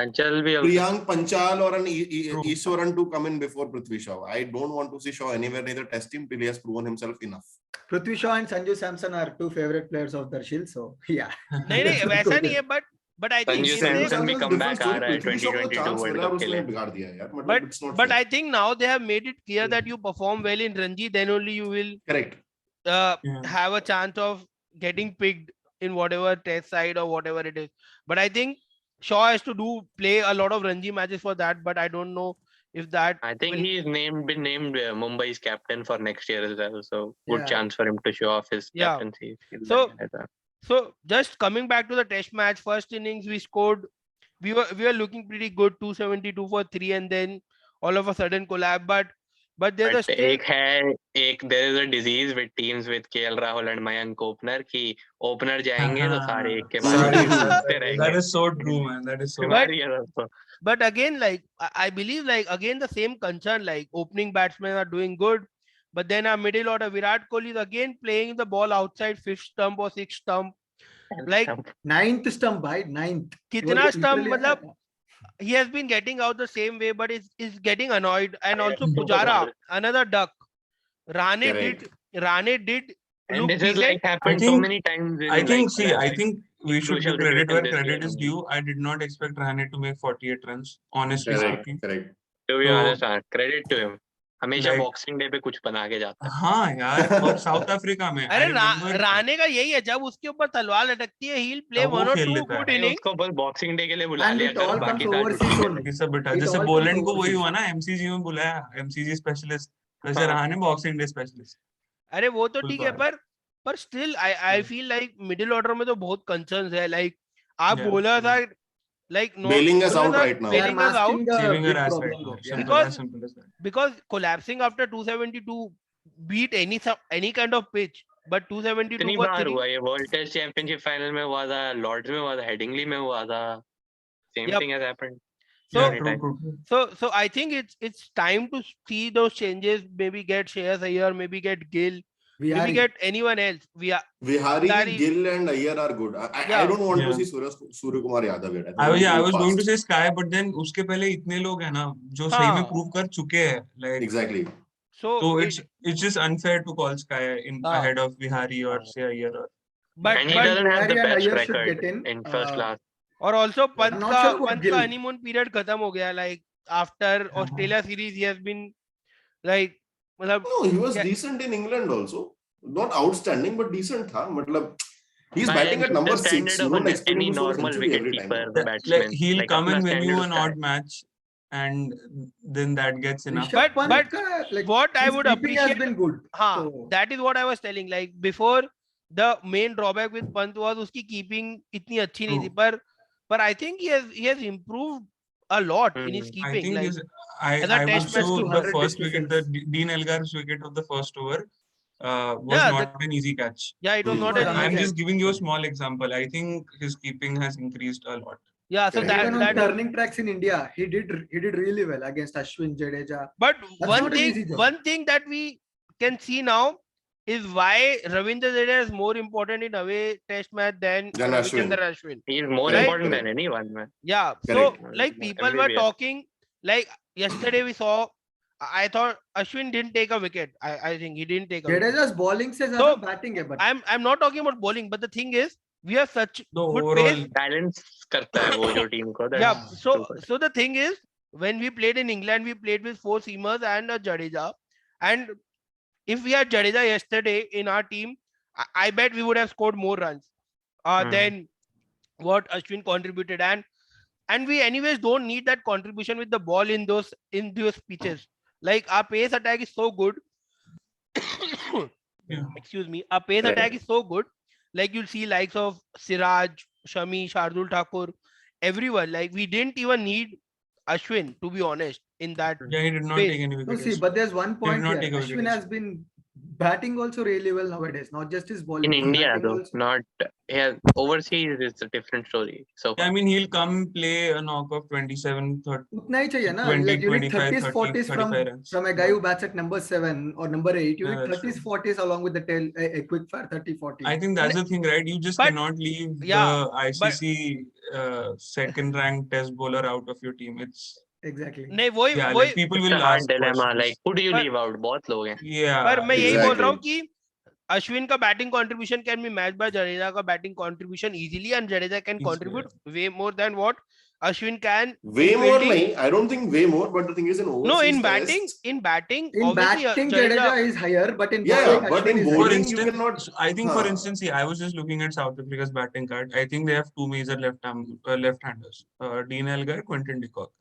C: अंचल भी
B: Priyank Panchal or an
E: True.
B: Easwaran to come in before Prithvi Shaw. I don't want to see Shaw anywhere near the test team till he has proven himself enough.
D: Prithvi Shaw and Sanju Samson are two favorite players of Darshil, so yeah.
A: नहीं नहीं वैसा नहीं है, but I think
C: Sanju
A: इसने-
C: सैमसन भी come back आ रहा है
B: पृथ्वी शॉ को
C: 2022
B: चांस
C: वर्ल्ड
B: मिला और
C: कप के
B: उसने
C: लिए.
B: बिगाड़ दिया यार. मतलब it's not
A: but
B: fair.
A: I think now they have made it clear that you perform well in Ranji, then only you will
B: Correct.
E: Yeah.
A: have a chance of getting picked in whatever test side or whatever it is. But I think Shaw has to play a lot of Ranji matches for that. But I don't know if that
C: I think
A: will,
C: he's been named Mumbai's captain for next year as well. So good
D: Yeah.
C: chance for him to show off his
A: Yeah.
C: captaincy.
A: So- so just coming back to the test match, first innings we scored, we were looking pretty good, 272 for 3, and then all of a sudden collapse. But there's a
C: But
A: still
C: there is a disease with teams with KL Rahul and Mayank opener कि opener जाएंगे तो सारे एक के बाद
E: Sorry,
C: एक जीतते रहेंगे.
E: that is so true, man. That is so.
C: हमारी है दोस्तों.
A: But again, like I believe, like again the same concern, like opening batsmen are doing good, but then our middle order Virat Kohli is again playing the ball outside 5th stump or 6th stump. Like
D: 9th stump, bhai, 9th.
A: kitna stump,
D: Literally,
A: matlab, he has been getting out the same way, but is getting annoyed. And also Pujara, another duck.
B: Correct.
A: Rane did
C: And
A: look
C: this has
A: decent.
C: like happened so
E: think-
C: many times. In,
E: I think,
C: like,
E: I think we should
C: crucial
E: give credit where
C: situation this
E: credit
C: year.
E: is due. I did not expect Rane to make 48 runs, honestly
B: Correct.
E: speaking.
B: Correct.
C: to be
E: So-
C: honest, credit to him. हमेशा
E: Like-
C: boxing day पे कुछ बना के जाता है.
E: हाँ यार, और साउथ अफ्रीका में I
A: अरे
E: remember-
A: राणे का यही है, जब उसके ऊपर तलवार लटकती है, he'll play
E: तब वो
A: 1 or
E: खेल
A: 2
E: लेता है।
A: good
C: नहीं,
A: innings.
C: उसको बस बॉक्सिंग डे के लिए बुला
D: And
C: लिया
D: it
C: करो,
D: all
C: बाकी
D: comes
C: सारे
D: overseas
C: छुट्टी
D: only.
C: करते
E: ये सब बेटा,
D: It
E: जैसे
D: all
E: बोलेंड
D: comes
E: को वही
D: overseas.
E: हुआ ना, एमसीजी में बुलाया, एमसीजी स्पेशलिस्ट, वैसे
A: हाँ।
E: Rahane Boxing Day specialist.
A: अरे वो तो
E: Full
A: ठीक है,
E: power.
A: पर still I feel like middle order में तो बहुत कंसर्न्स है. लाइक आप
E: Yeah.
A: Bowlers are like
B: Bailing us out right now.
D: They are
A: bailing us out
D: masking the
E: Saving
D: big
E: her ass right
D: problem
E: now.
D: there. Yeah.
E: Simple,
A: Because-
E: as simple as that.
A: because collapsing after 272 beat any kind of pitch, but 272
C: इतनी
A: for
C: बार
A: 3.
C: हुआ ये world test championship final में हुआ था, Lord's में हुआ था, Headingley में हुआ था. Same
A: Yep.
C: Thing has happened.
A: So
E: Yeah, true.
A: so I think it's time to see those changes. Maybe get Shreyas Iyer, maybe get Gill, maybe
D: Vihari.
A: get anyone else.
B: Vihari,
A: Vihari-
B: Gill, and Iyer are good. I
A: Yeah.
B: don't want to
E: Yeah.
B: see Surya Kumar Yadav yet.
E: I
B: think
E: was
B: he's
E: going to
B: fast.
E: say Sky, but then उसके पहले इतने लोग हैं ना जो सही में
A: हाँ.
E: प्रूव कर चुके हैं, like
B: Exactly.
A: So
E: so it's just unfair to call Sky in
A: हाँ.
E: ahead of Vihari or say Iyer or
A: but
C: And he
A: but
C: doesn't have the
D: Vihari and
C: best
D: Iyer should
C: record
D: get in.
C: first class.
A: और also Pant
D: not
A: का
D: sure about
A: Pant
D: Gill.
A: का honeymoon period खत्म हो गया. Like after Australia series, he has been like मतलब
B: No, he was
A: Yeah.
B: decent in England also. Not outstanding, but decent था. मतलब he's
C: By
B: batting at number
C: the
B: 6.
C: standard
B: You
C: of
B: don't expect
C: any
B: him to score a
C: normal
B: century every
C: wicketkeeper
B: time.
E: like
C: batsman.
E: he'll
C: like
E: come
C: अपना
E: and win you
C: standard
E: an
C: उसका
E: odd match, and then that gets enough.
D: Rishabh Pant
A: but
D: का, like,
A: what I
D: his
A: would
D: keeping has
A: appreciate,
D: been good.
A: हाँ,
D: So-
A: that is what I was telling. Like before, the main drawback with Pant was उसकी keeping इतनी अच्छी नहीं थी,
E: True.
A: पर I think he has improved a lot in his
C: Hmm.
E: I
A: keeping.
E: think
A: Like
E: is
A: as a
E: I
A: test
E: was
A: match
E: so
D: to
E: the
D: 100
E: first wicket, the
D: dismissals.
E: Dean Elgar's wicket of the first over was
A: Yeah,
E: not an easy catch.
A: yeah, it was not
D: was
A: an
E: I'm
A: easy.
E: just giving you a small example. I think his keeping has increased a lot.
A: Yeah, so
B: Correct.
D: Even on
A: that
D: turning tracks in India, he did really well against Ashwin, Jadeja.
A: but
D: That's not an easy job.
A: one thing that we can see now is why Ravindra Jadeja is more important in away test match than
B: Than
A: Ravichandran Ashwin.
C: He is more
A: Right.
C: important
B: Correct.
C: than anyone, man.
A: Yeah, so
B: Correct.
A: like people were
C: MVPS.
A: talking, like yesterday we saw, I thought Ashwin didn't take a wicket. I think he didn't take a wicket.
D: Jadeja's bowling से
A: So,
D: ज़्यादा batting है, but
A: I'm not talking about bowling, but the thing is we have such
E: The
A: good
E: overall,
A: pace.
C: Balance करता है वो जो team को. that's
A: Yeah,
C: true.
A: so the thing is when we played in England, we played with 4 seamers and a Jadeja, and if we had Jadeja yesterday in our team, I bet we would have scored more runs than what Ashwin contributed, and we anyways don't need that contribution with the ball in those pitches. Like our pace attack is so good.
E: Yeah.
A: Excuse me, our pace
B: Right.
A: attack is so good. Like you'll see likes of Siraj, Shami, Shardul Thakur, everyone. Like we didn't even need Ashwin, to be honest, in that.
E: yeah, he did not
A: Pace.
E: take any
D: no,
E: wickets.
D: see, but there's one point
E: not
D: here.
E: take a wicket
D: Ashwin
E: this
D: has been batting also really well nowadays, not just his bowling.
C: In
D: He's
C: India
D: batting
C: though,
D: also.
C: not yeah. Overseas is a different story. So
E: Yeah, I mean, he'll come play a knock of 27, 30,
D: उतना ही चाहिए ना,
E: 20,
D: like you need
E: 25,
D: 30s,
E: 30,
D: 40s
E: 35 runs.
D: from a guy who bats at number 7 or number 8. You
E: Yeah,
D: need
E: that's
D: 30s, 40s along with the tail, a quick fire 30, 40.
E: I think that's the thing, right? You just
A: But-
E: cannot leave
A: yeah,
E: the ICC second ranked test bowler out of your team. It's
D: Exactly.
A: नहीं वही
E: yeah,
A: वही
E: like people
C: it's
E: will
C: a hard
E: ask
C: dilemma.
E: questions.
C: Like who do you
A: But-
C: leave out? बहुत लोग हैं.
E: Yeah,
A: पर मैं यही बोल
B: exactly.
A: रहा हूँ कि Ashwin का batting contribution can be matched by Jadeja का batting contribution easily, and Jadeja can
E: Easily,
A: contribute way more than what Ashwin can.
B: Way
A: in
B: more
A: fielding.
B: nahi. I don't think way more, but the thing is in overseas
A: No, in batting,
B: tests-
A: in batting,
D: In
A: obviously
D: batting,
A: Jadeja,
D: Jadeja is higher, but in
B: Yeah,
D: bowling,
B: but
D: Ashwin
B: in
D: is
E: for
B: bowling,
D: higher.
B: you
E: instance,
B: cannot.
E: I think for
B: Huh.
E: instance, see, I was just looking at South Africa's batting card. I think they have two major left-handers, Dean Elgar, Quinton de Kock.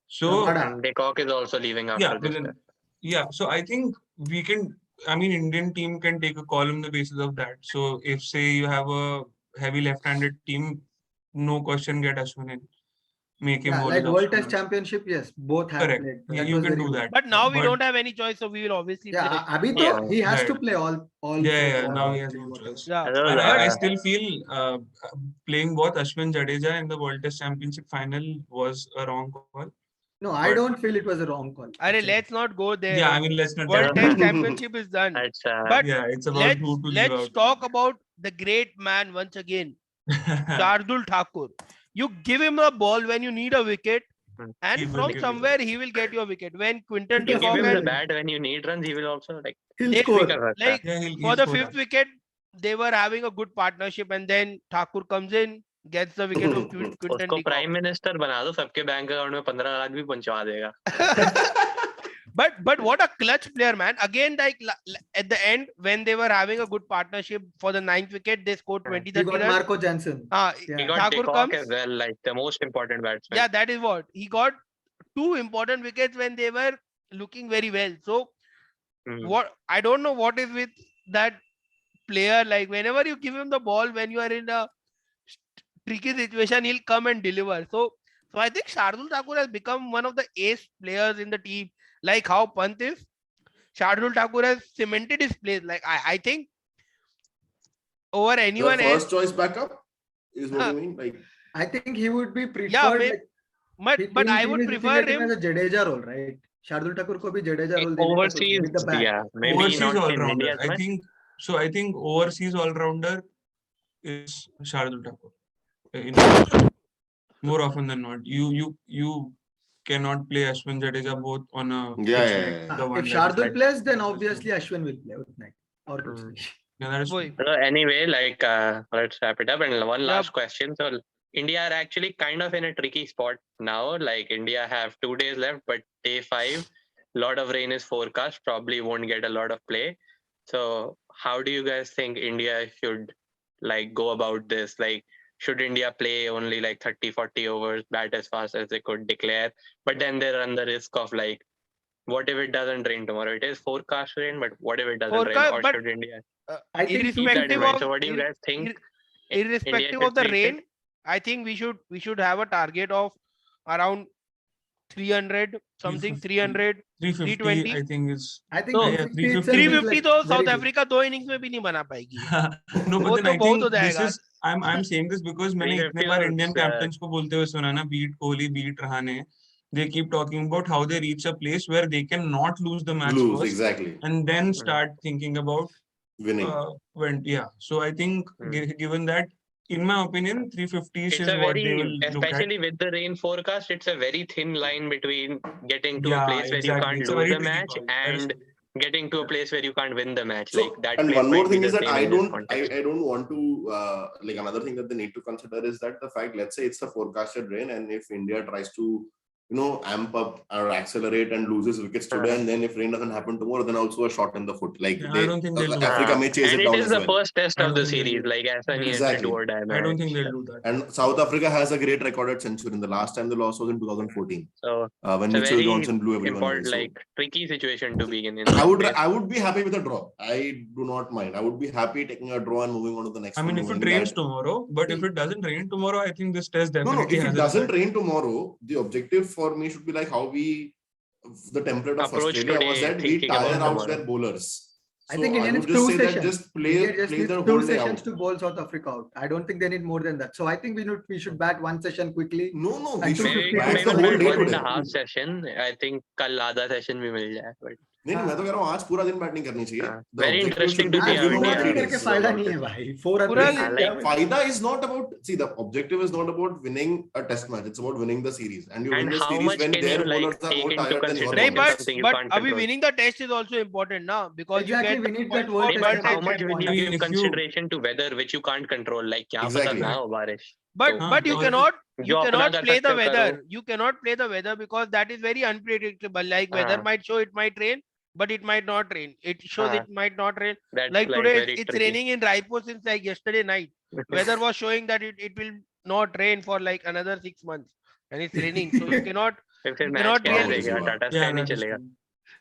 E: So
D: Rabada.
C: And De Kock is also leaving after
E: yeah,
C: this.
E: within, yeah. So I think we can. I mean, Indian team can take a call on the basis of that. So if say you have a heavy left-handed team, no question, get Ashwin in, make him
D: Yeah,
E: bowl
D: like
E: his
D: World
E: off
D: Test
E: spinners.
D: Championship, yes, both have
E: Correct.
D: played.
E: Yeah,
D: That
E: you
D: was
E: can
D: very
E: do
D: good.
E: that.
A: But now we
E: But-
A: don't have any choice, so we will obviously play.
D: Yeah, Abhi
C: Yeah.
D: to, he has to
E: Right.
D: play all
E: Yeah,
D: four,
E: now
D: all
E: he has
D: three,
E: no
D: whatever.
E: choice.
A: Yeah.
C: Hello,
E: And I
A: But
E: still feel playing both Ashwin Jadeja in the World Test Championship final was a wrong call.
D: No, I
E: But-
D: don't feel it was a wrong call.
A: Arey,
D: actually.
A: let's not go there.
E: Yeah, I mean, let's not.
A: World
C: Yeah.
A: Test Championship is done.
C: That's
A: But
E: Yeah, it's about who to leave
A: let's
E: out.
A: talk about the great man once again, Shardul Thakur. You give him a ball when you need a wicket, and
E: He will
A: from
E: give you
A: somewhere he will get you a wicket. When Quinton de
C: you give
A: Kock
C: him the
A: and
C: bat when you need runs, he will also like
D: He'll
A: They-
D: score.
A: like
E: Yeah,
A: for
E: he'll
A: the
E: score
A: fifth
E: that.
A: wicket, they were having a good partnership, and then Thakur comes in, gets the wicket of Quinton
C: उसको
A: de Kock.
C: Prime minister बना दो, सबके bank account में 15 लाख भी पहुंचवा देगा.
A: But what a clutch player, man. Again, like at the end, when they were having a good partnership for the 9th wicket, they scored
C: Yeah.
A: 20,
D: He
A: 30
D: got
A: runs.
D: Marco Jansen.
C: He
D: Yeah.
C: got De
A: Thakur
C: Kock
A: comes.
C: as well, like the most important batsman.
A: Yeah, that is what he got. 2 important wickets when they were looking very well. So
C: Hmm.
A: what I don't know what is with that player. Like whenever you give him the ball, when you are in a tricky situation, he'll come and deliver. So I think Shardul Thakur has become one of the ace players in the team. Like how Pant is, Shardul Thakur has cemented his place. Like I think over
B: The
A: anyone else.
B: first choice backup is what
A: Huh.
B: you mean? Like,
D: I think he would be preferred.
A: Yeah,
D: like,
A: but I
D: team
A: would
D: is looking
A: prefer
D: at him
A: him.
D: as a Jadeja role, right? Shardul Thakur ko bhi Jadeja role देने का सोच रहे हैं
C: Overseas,
D: with the bat.
C: yeah, maybe
E: Overseas
C: not in
E: all-rounder.
C: India as
E: I
C: much.
E: think so. I think overseas all-rounder is Shardul Thakur. More often than not, you cannot play Ashwin Jadeja both on a pitch
B: Yeah,
E: like
B: yeah, yeah.
E: the one
D: If
E: that is
D: Shardul
E: like-
D: plays, then obviously Ashwin will play. उतना ही, और कुछ
C: Hmm.
D: नहीं.
E: Yeah, that is
A: Boy.
E: true.
C: So anyway, like let's wrap it up. And one
A: Yeah.
C: last question. So India are actually kind of in a tricky spot now. Like India have 2 days left, but day 5, lot of rain is forecast. Probably won't get a lot of play. So how do you guys think India should like go about this? Like, should India play only like 30, 40 overs, bat as fast as they could, declare? But then they run the risk of like, what if it doesn't rain tomorrow? It is forecast rain, but what if it doesn't
A: Forecast,
C: rain? Or
A: but
C: should India
D: I think
C: keep that in
A: irrespective
C: mind?
A: of
C: So what do you guys think? India
A: irrespective
C: should
A: of the
C: treat it?
A: rain, I think we should have a target of around 300 something, 300,
E: 350,
A: 320.
E: I think is
D: I think
A: So,
D: 350 itself is
A: 350
D: like
A: तो
D: very
A: south
D: good.
A: Africa 2 innings में भी नहीं बना पाएगी.
E: no,
A: वो
E: but then
A: तो
E: I
A: बहुत हो
E: think this
A: जाएगा.
E: is I'm saying this because मैंने इतने
C: 350
E: बार
C: was,
E: Indian captains को बोलते हुए सुना ना, beat Kohli, beat Rahane. They keep talking about how they reach a place where they cannot lose the match
B: lose,
E: first,
B: exactly.
E: and then start thinking about
B: Winning.
E: yeah. So I think given that, in my opinion, 350
C: it's
E: is
C: a
E: what they
C: very,
E: will look at.
C: especially with the rain forecast, it's a very thin line between getting to a
E: Yeah,
C: place where you
E: exactly.
C: can't
E: It's a
C: lose
E: very
C: the
E: tricky
C: match
E: call. That is
C: and
E: true.
C: getting to a place where you can't win the match.
B: So,
C: Like that
B: and
C: place
B: one more
C: might be
B: thing
C: the
B: is that
C: same
B: I
C: in this
B: don't,
C: context.
B: I don't want to, like another thing that they need to consider is that the fact, let's say it's a forecasted rain, and if India tries to, amp up or accelerate and loses wickets today, and then if rain doesn't happen tomorrow, then also a shot in the foot. Like
E: Yeah, I don't think they'll do
B: Africa
E: that.
B: may chase
C: And
B: it
C: it
B: down
C: is
B: as
C: the
B: well.
C: first test
E: I
C: of
E: don't
C: the
E: think they'll
C: series.
E: do
C: Like as any
B: Exactly.
C: do or die
E: I don't
C: match.
E: think they'll do that.
B: And South Africa has a great recorded century. The last time they lost was in 2014,
C: So
B: when
C: it's a
B: Mitchell
C: very
B: Johnson blew everyone away.
C: important,
B: So
C: like tricky situation to be in.
B: I would be happy with a draw. I do not mind. I would be happy taking a draw and moving on to the next
E: I
B: one.
E: mean, if it
B: knowing
E: rains
B: that-
E: tomorrow, but if it doesn't rain tomorrow, I think this test
B: No,
E: definitely
B: if
E: has
B: it
E: a
B: doesn't
E: chance.
B: rain tomorrow, the objective for me should be like how the template of
C: Approach
B: Australia was
C: today,
B: that we
C: thinking
B: tire
C: about
B: out
C: tomorrow.
B: their bowlers.
D: I think India
B: would
D: needs
B: just
D: 2
B: say that
D: sessions.
B: just play
D: India just
B: the
D: needs
B: whole
D: 2
B: day
D: sessions
B: out.
D: to bowl South Africa out. I don't think they need more than that. So I think we should bat 1 session quickly.
B: No, we
D: And
B: should
C: Maybe
D: 250
B: bat
C: maybe
B: the whole day
C: 1.5
B: today.
C: session. I think कल आधा session भी मिल जाए. But
B: नहीं मैं तो कह रहा हूँ आज पूरा दिन बैटिंग करनी चाहिए.
C: हाँ,
B: The
C: very
B: objective
C: interesting
B: should
C: to
B: be
C: see
B: to
C: how
B: win over
C: India
B: 3
D: करके
B: days.
D: फायदा नहीं है भाई. 4
A: पूरा
D: runs.
A: दिन-
C: like-
B: Faida is not about, see, the objective is not about winning a test match. It's about winning the series. And you win
C: and
B: the
C: how
B: series
C: much
B: when
C: can
B: their
C: you like
B: bowlers are
C: take
B: more
C: into
B: tired than your
C: consideration?
A: नहीं,
B: bowlers.
C: Something you
A: but
C: can't
A: अभी
C: control.
A: winning the test is also important now because
D: Exactly,
A: you
D: we
A: get
D: need
A: points
D: that World
A: for
C: Yeah,
D: Test
C: but
A: World
C: how
A: Test
C: much will
E: I
C: you
E: mean,
C: give
E: if you-
C: consideration to weather which you can't control? Like क्या पता
B: Exactly.
C: ना हो बारिश.
A: But
C: So-
A: but you
E: Or-
A: cannot
C: जो अपना कर
A: play
C: सकते
A: the
C: हो
A: weather.
C: करो.
A: You cannot play the weather because that is very unpredictable. Like weather
C: हाँ.
A: might show it might rain, but it might not rain. It shows
C: हाँ.
A: it might not rain.
C: That's
A: Like today,
C: very
A: it's
C: tricky.
A: raining in Raipur since like yesterday night. Weather was showing that it will not rain for like another 6 months, and it's raining. So you cannot
C: फिर match
A: cannot
C: कैसे
A: really-
C: देखेगा? Tata sky नहीं
E: that is
C: चलेगा.
E: true.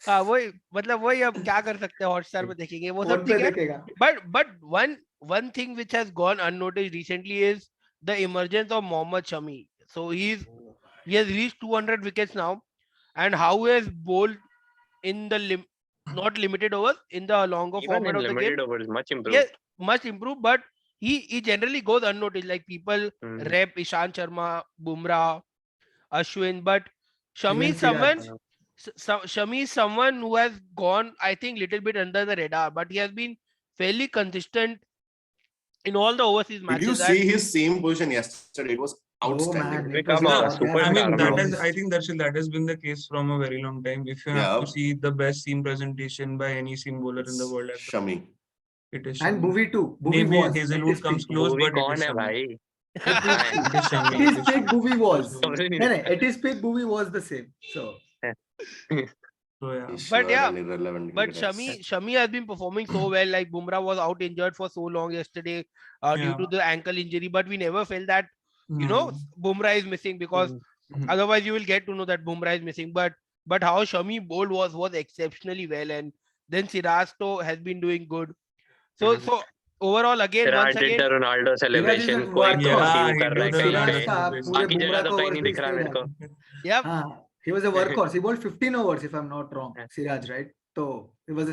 A: हाँ वही मतलब वही अब क्या कर सकते हैं हॉटस्टार पे देखेंगे वो सब
D: फोन पे
A: ठीक है
D: देखेगा.
A: but one thing which has gone unnoticed recently is the emergence of Mohammad Shami. So he has reached 200 wickets now, and how he has bowled in the not limited overs, in the longer
C: Even
A: format
C: in
A: of the game.
C: limited overs, much improved.
A: Yeah, much improved, but he generally goes unnoticed. Like people
C: Hmm.
A: rep Ishant Sharma, Bumrah, Ashwin, but Shami
D: Even
A: is someone.
D: Siraj.
A: Shami is someone who has gone, I think, little bit under the radar, but he has been fairly consistent in all the overseas
B: Did
A: matches.
B: you
A: and
B: see his same position yesterday? It was
D: Oh
B: outstanding.
D: man,
C: They
D: it was
C: come
D: his
C: out
E: Yeah,
C: super
E: I
D: orgasm.
E: mean,
C: star, bro.
E: I think that has been the case from a very long time. If you have
B: Yeah.
E: to see the best seam presentation by any seam bowler in the world,
B: Shami.
E: it is
D: And
E: Shami.
D: Bhuvi too. Bhuvi
E: Maybe
D: was.
E: Hazelwood comes close,
C: Bhuvi
E: but it
C: कौन
E: is
C: है
E: Shami.
C: भाई?
E: It is Shami.
D: At
E: It
D: his
E: is
D: peak,
E: Shami.
D: Bhuvi was.
C: समझ नहीं
D: No, no, at his peak, Bhuvi was the same. So
E: So yeah.
B: Ishwar
A: yeah,
B: and irrelevant
A: But
B: cricketers.
A: Shami has been performing so well. Like Bumrah was out injured for so long yesterday due
E: Yeah.
A: to the ankle injury, but we never felt that Bumrah is missing, because
E: Mhm.
A: otherwise you will get to know that Bumrah is missing. But how Shami bowled was exceptionally well, and then Siraj to has been doing good. So
C: Mhm.
A: so overall again once
C: Siraj did
A: again
C: the Ronaldo celebration.
D: a
C: कोई तो
D: workhorse.
C: achieve
E: Yeah,
C: कर
E: he
C: रहा है
E: do the
C: कहीं
D: Siraj
C: पे.
E: Ronaldo
D: का
E: celebration.
D: पूरे
C: बाकी जगह
D: बुमराह
C: तो
D: को
C: कहीं नहीं
D: overs
C: दिख रहा
D: भेजते
C: मेरे को.
D: रहा.
A: yep
D: He was a workhorse. He bowled 15 overs, if I'm not wrong. Siraj, right? So he was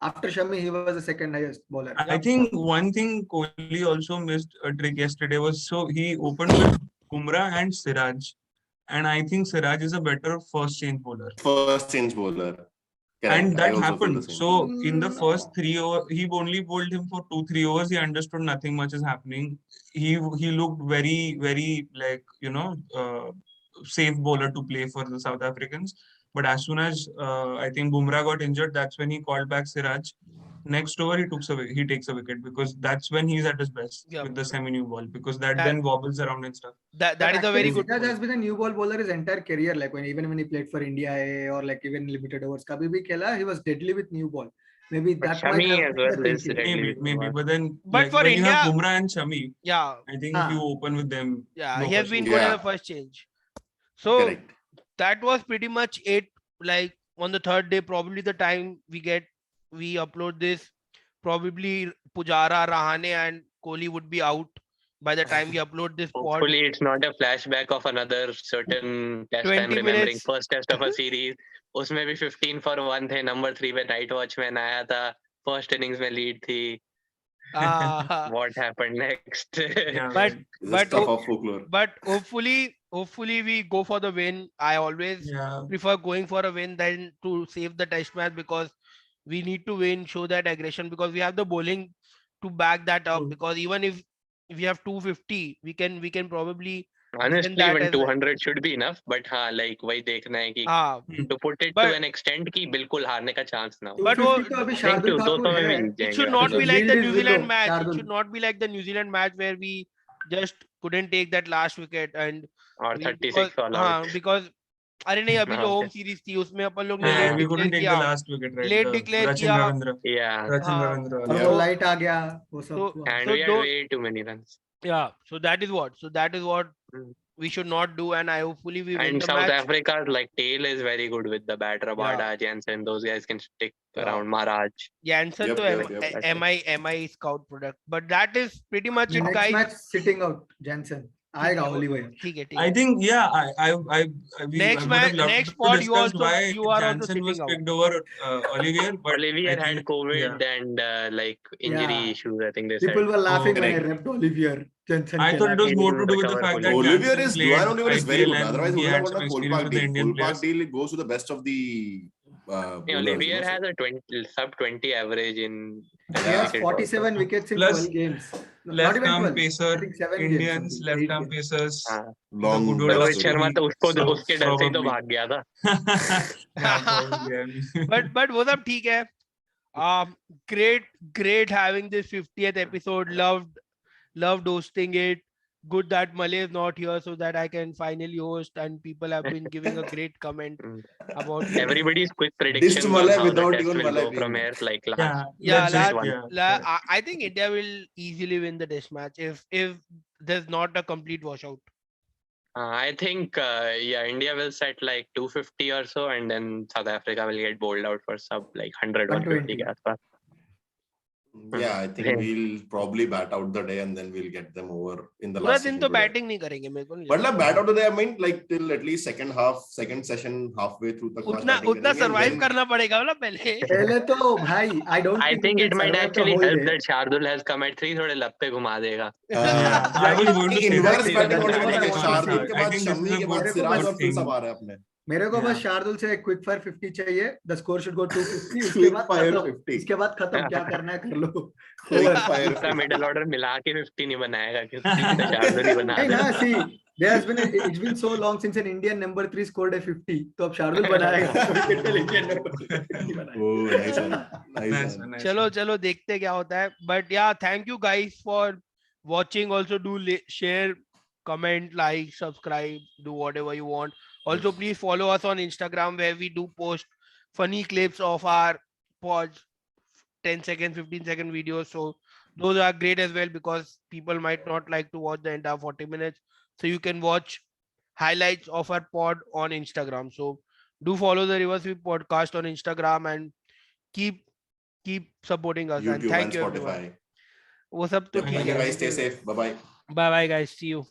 D: after Shami, he was the second highest bowler.
E: I think one thing Kohli also missed a trick yesterday was, so he opened with Bumrah and Siraj, and I think Siraj is a better first change bowler.
B: First change bowler. Correct.
E: And
B: I
E: that
B: also feel the
E: happened.
B: same.
E: So in the
D: No.
E: first 3 overs, he only bowled him for 2-3 overs. He understood nothing much is happening. He looked very, very like safe bowler to play for the South Africans. But as soon as I think Bumrah got injured, that's when he called back Siraj. Next over, he takes a wicket, because that's when he's at his best
A: Yeah.
E: with the semi-new ball, because that
A: That-
E: then wobbles around and stuff.
A: that
D: But
A: is a
D: actually,
A: very good
D: Siraj has
A: point.
D: been a new ball bowler his entire career. Like even when he played for India A or like even limited overs, kabhi bhi khela, he was deadly with new ball. Maybe
C: But
D: that might
C: Shami
D: have
C: as
D: been the
C: well is
D: thinking.
C: deadly.
E: Maybe, but then
A: But
E: like
A: for
E: when you have
A: India-
E: Bumrah and Shami,
A: Yeah,
E: I think if you open with them,
A: yeah,
E: no
A: he has
E: question.
A: been good as a
B: Yeah.
A: first change. So
B: Correct.
A: that was pretty much it. Like on the third day, probably the time we upload this, probably Pujara, Rahane and Kohli would be out by the time we upload this pod.
C: Hopefully it's not a flashback of another certain test
A: 20
C: I'm remembering.
A: minutes.
C: First test of a series. उसमें भी 15 for 1 थे. Number 3 पे night watchman आया था. First innings में lead थी. What happened next?
E: Yeah,
A: But
B: It's
A: but
B: stuff of folklore.
A: but hopefully we go for the win. I always
E: yeah,
A: prefer going for a win than to save the test match, because we need to win, show that aggression, because we have the bowling to back that up.
E: True.
A: Because even if we have 250, we can probably
C: Honestly,
A: that
C: even
A: as well.
C: 200 should be enough. But हाँ, like वही देखना है कि
A: हाँ
C: to put it
A: but-
C: to an extent कि बिल्कुल हारने का chance ना हो.
A: But
D: 250 तो अभी
C: Thank
D: शार्दुल
C: you.
D: ठाकुर
C: 200 में भी
D: है.
C: जीत
A: it
C: जाएंगे.
A: should not
D: So
A: be like the
D: yield is
A: New
D: below,
A: Zealand match. It
D: Shardul.
A: should not be like the New Zealand match where we just couldn't take that last wicket and
C: और
A: we-
C: 36 all out.
A: because अरे नहीं अभी जो
C: हाँ,
A: home
C: okay.
A: Series थी उसमें अपन लोग ने
C: हाँ,
A: let
E: we couldn't
A: declare
E: take
A: किया
E: the last wicket, right?
A: Late
E: The
A: declare
E: Rachin
A: किया.
E: Ravindra.
C: Yeah.
E: Rachin
A: हाँ,
E: Ravindra.
D: और
E: yeah.
D: वो
A: So-
D: लाइट आ गया वो सब
A: So-
D: हुआ.
C: And
A: So
C: we had
A: don't-
C: way too many runs.
A: yeah, so that is what
C: Mm.
A: we should not do, and I hopefully we win
C: And
A: the
C: South
A: match.
C: Africa's like tail is very good with the bat. Rabada, Jansen, those guys can stick
A: Yeah.
C: around. Maharaj.
A: Jansen
B: Yep,
A: to
B: yep.
A: MI scout product, but that is pretty much it,
D: Next
A: guys.
D: match sitting out Jansen. आएगा ओली भाई.
A: ठीक है, ठीक
E: I
A: है.
E: think yeah, I
A: Next
E: would
A: match-
E: have loved
A: next
E: to
A: pod
E: discuss why
A: you are also
E: Jansen was
A: sitting out.
E: picked over Olivier, but
C: Olivier
E: I
C: had
E: think,
C: COVID and like injury
D: Yeah.
C: issues, I think they
D: People
C: said.
D: were laughing when I
B: correct.
D: repped Olivier. Jansen
E: I thought it was
C: He
E: more
C: will
E: to do with the
C: recover
E: fact that
C: fully.
B: Olivier
E: Jansen
B: is
E: played
B: Duan Olivier is very
E: IPL
B: good.
E: and
B: Otherwise,
E: he
B: he would
E: had
B: have
E: some
B: got a full
E: experience
B: park
E: with the
B: deal.
E: Indian
B: Full park
E: players.
B: deal goes to the best of the.
C: Yeah,
B: bowlers,
C: Olivier
B: you know,
C: has a sub 20 average in.
D: He has
C: cricket
D: 47 wickets in
E: Plus,
D: 12 games. No, not
E: Left
D: even
E: arm
D: 12. I
E: pacer,
D: think 7
E: Indians,
D: games. something,
E: left
D: 8
E: arm
D: games.
E: pacers.
C: हाँ.
B: long
E: good
B: best
C: Rohit
B: story.
C: Sharma तो उसको
E: So,
C: उसके डर से ही तो
E: probably.
C: भाग गया था.
E: Yeah, probably. I mean.
A: but वो सब ठीक है. Great having this 50th episode. Loved hosting it. Good that Malay is not here so that I can finally host, and people have been giving a great comment
C: Mm.
A: about it.
C: Everybody's quick predictions on
B: Malay
C: how the
B: without
C: test
B: even
C: will
B: Malay
C: go from
B: being
C: here. Like
E: Yeah,
C: last.
A: Yeah,
E: let's
C: last
E: just-
C: one.
E: yeah.
A: I think India will easily win the test match if there's not a complete washout.
C: I think India will set like 250 or so, and then South Africa will get bowled out for sub like 100, 150 के आसपास.
B: Yeah, I think we'll probably bat out the day and then we'll get them over in the
A: पूरा
B: last
A: दिन
B: session
A: तो
B: today.
A: Batting नहीं करेंगे मेरे को नहीं
B: But like
A: लगता।
B: bat out of the day, I mean like till at least second half, second session halfway through तक
A: उतना
B: batting
A: उतना
B: करेंगे and
A: सरवाइव
B: then
A: करना पड़ेगा ना पहले।
D: पहले तो भाई I don't
C: I
D: think
C: think
D: we
C: it
D: can
C: might
D: survive the
C: actually
D: whole
C: help
D: day.
C: that Shardul has come at 3, थोड़े लप पे घुमा देगा.
E: Yeah, I was going to say that.
B: inverse batting
D: That's
B: also
D: what I
B: like
D: want to
B: Shardul
D: say.
B: के
E: I
B: बाद
E: think this is
B: Shami
E: a
B: के बाद
D: good-
B: Siraj
D: good
B: और फिर
E: thing.
B: सब आ रहे हैं अपने
D: मेरे को बस
E: Yeah.
D: शार्दुल से क्विक फायर 50 चाहिए, द स्कोर शुड गो 250, उसके
B: Quick
D: बाद
B: fire
D: खत्म,
B: 50.
D: इसके बाद खत्म, क्या करना है कर लो।
B: Quick
D: Over.
B: fire
C: पूरा
B: 50.
C: मिडल ऑर्डर मिला के 50 नहीं बनाएगा, क्योंकि शार्दुल ही बना
D: नहीं
C: देगा.
D: ना, see, it's been so long since an Indian number 3 scored a 50, तो अब शार्दुल बनाएगा, so we can tell Indian number 3 50 बनाएगा।
B: Oh, nice one. Nice
E: Nice
B: one.
E: one, nice
A: चलो
E: one.
A: चलो देखते क्या होता है, but yeah, thank you guys for watching. Also do share, comment, like, subscribe, do whatever you want. Also please follow us on Instagram where we do post funny clips of our pods, 10-second 15-second videos, so those are great as well because people might not like to watch the entire 40 minutes, so you can watch highlights of our pod on Instagram. So do follow the River Sweep podcast on Instagram and keep supporting us. And
B: YouTube
A: thank
B: and
A: you everyone.
B: Spotify.
A: वो सब तो
B: Yep,
A: ठीक
B: thank you
A: है।
B: guys. Stay safe. Bye bye.
A: Bye bye guys, see you.